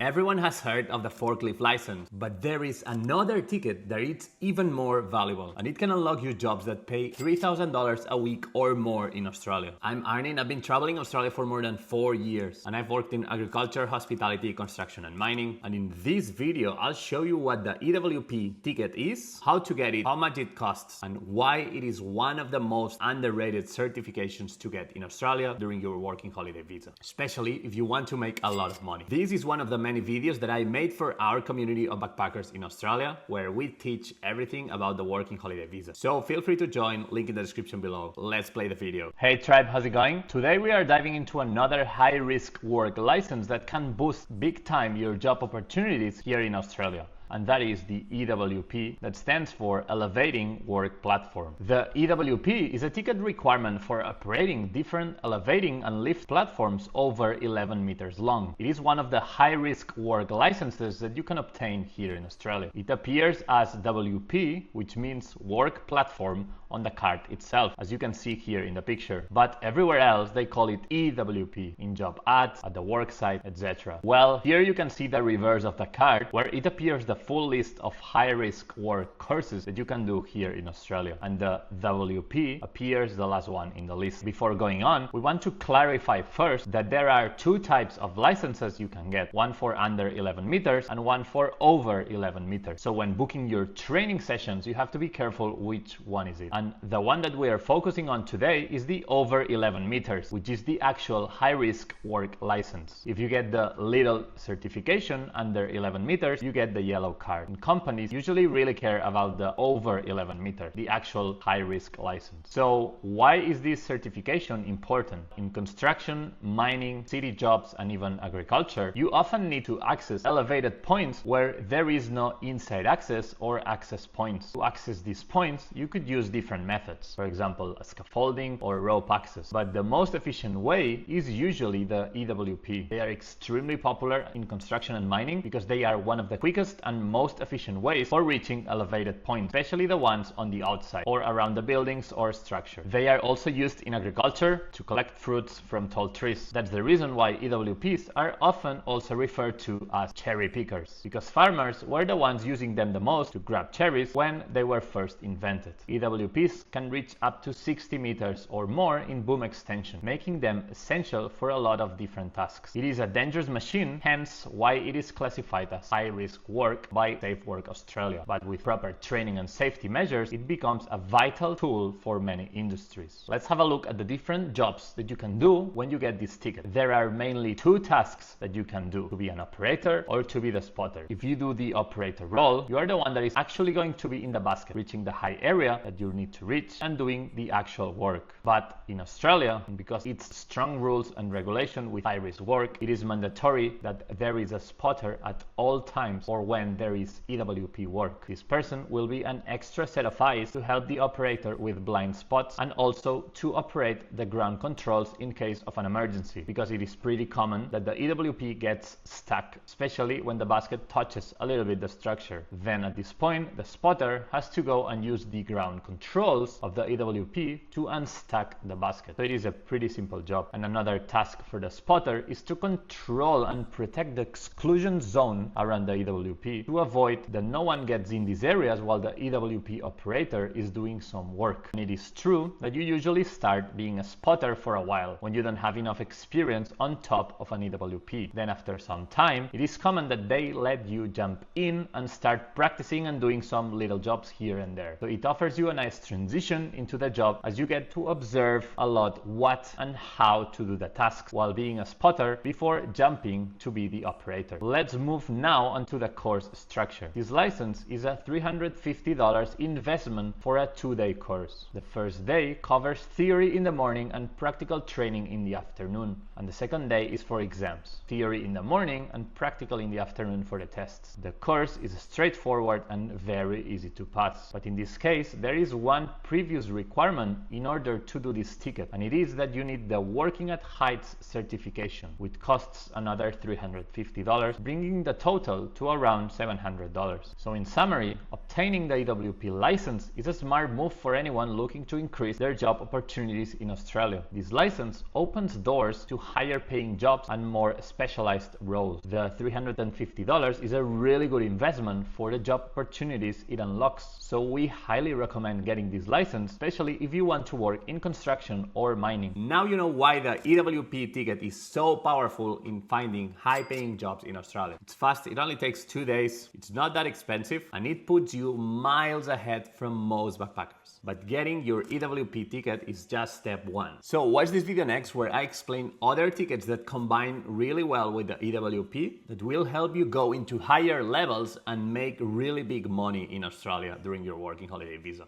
Everyone has heard of the forklift license, but there is another ticket that is even more valuable, and it can unlock you jobs that pay $3,000 a week or more in Australia. I'm Arnin. I've been traveling Australia for more than 4 years, and I've worked in agriculture, hospitality, construction, and mining. And in this video, I'll show you what the EWP ticket is, how to get it, how much it costs, and why it is one of the most underrated certifications to get in Australia during your working holiday visa, especially if you want to make a lot of money. This is one of the many videos that I made for our community of backpackers in Australia, where we teach everything about the working holiday visa. So feel free to join, link in the description below. Let's play the video. Hey tribe, how's it going? Today we are diving into another high-risk work license that can boost big time your job opportunities here in Australia. And that is the EWP, that stands for Elevating Work Platform. The EWP is a ticket requirement for operating different elevating and lift platforms over 11 meters long. It is one of the high-risk work licenses that you can obtain here in Australia. It appears as WP, which means Work Platform, on the card itself, as you can see here in the picture. But everywhere else they call it EWP, in job ads, at the work site, etc. Well, here you can see the reverse of the card, where it appears the full list of high-risk work courses that you can do here in Australia, and the WP appears the last one in the list. Before going on, we want to clarify first that there are two types of licenses you can get, one for under 11 meters and one for over 11 meters. So when booking your training sessions, you have to be careful which one is it. And the one that we are focusing on today is the over 11 meters, which is the actual high-risk work license. If you get the little certification under 11 meters, you get the yellow card. And companies usually really care about the over 11 meter, the actual high-risk license. So why is this certification important? In construction, mining, city jobs, and even agriculture, you often need to access elevated points where there is no inside access or access points. To access these points, you could use different methods, for example, scaffolding or rope access. But the most efficient way is usually the EWP. They are extremely popular in construction and mining because they are one of the quickest and most efficient ways for reaching elevated points, especially the ones on the outside or around the buildings or structure. They are also used in agriculture to collect fruits from tall trees. That's the reason why EWPs are often also referred to as cherry pickers, because farmers were the ones using them the most to grab cherries when they were first invented. EWPs can reach up to 60 meters or more in boom extension, making them essential for a lot of different tasks. It is a dangerous machine, hence why it is classified as high-risk work by Safe Work Australia. But with proper training and safety measures, it becomes a vital tool for many industries. Let's have a look at the different jobs that you can do when you get this ticket. There are mainly two tasks that you can do: to be an operator or to be the spotter. If you do the operator role, you are the one that is actually going to be in the basket, reaching the high area that you need to reach and doing the actual work. But in Australia, because it's strong rules and regulation with high-risk work, it is mandatory that there is a spotter at all times or when there is EWP work. This person will be an extra set of eyes to help the operator with blind spots and also to operate the ground controls in case of an emergency, because it is pretty common that the EWP gets stuck, especially when the basket touches a little bit the structure. Then at this point, the spotter has to go and use the ground controls of the EWP to unstuck the basket. So it is a pretty simple job. And another task for the spotter is to control and protect the exclusion zone around the EWP to avoid that no one gets in these areas while the EWP operator is doing some work. And it is true that you usually start being a spotter for a while when you don't have enough experience on top of an EWP. Then after some time, it is common that they let you jump in and start practicing and doing some little jobs here and there. So it offers you a nice transition into the job as you get to observe a lot what and how to do the tasks while being a spotter before jumping to be the operator. Let's move now onto the course structure. This license is a $350 investment for a 2-day course. The first day covers theory in the morning and practical training in the afternoon, and the second day is for exams. Theory in the morning and practical in the afternoon for the tests. The course is straightforward and very easy to pass, but in this case there is one previous requirement in order to do this ticket, and it is that you need the Working at Heights certification, which costs another $350, bringing the total to around $700. So in summary, obtaining the EWP license is a smart move for anyone looking to increase their job opportunities in Australia. This license opens doors to higher paying jobs and more specialized roles. The $350 is a really good investment for the job opportunities it unlocks, so we highly recommend getting this license, especially if you want to work in construction or mining. Now you know why the EWP ticket is so powerful in finding high-paying jobs in Australia. It's fast, it only takes 2 days, it's not that expensive, and it puts you miles ahead from most backpackers. But getting your EWP ticket is just step one. So watch this video next where I explain other tickets that combine really well with the EWP that will help you go into higher levels and make really big money in Australia during your working holiday visa.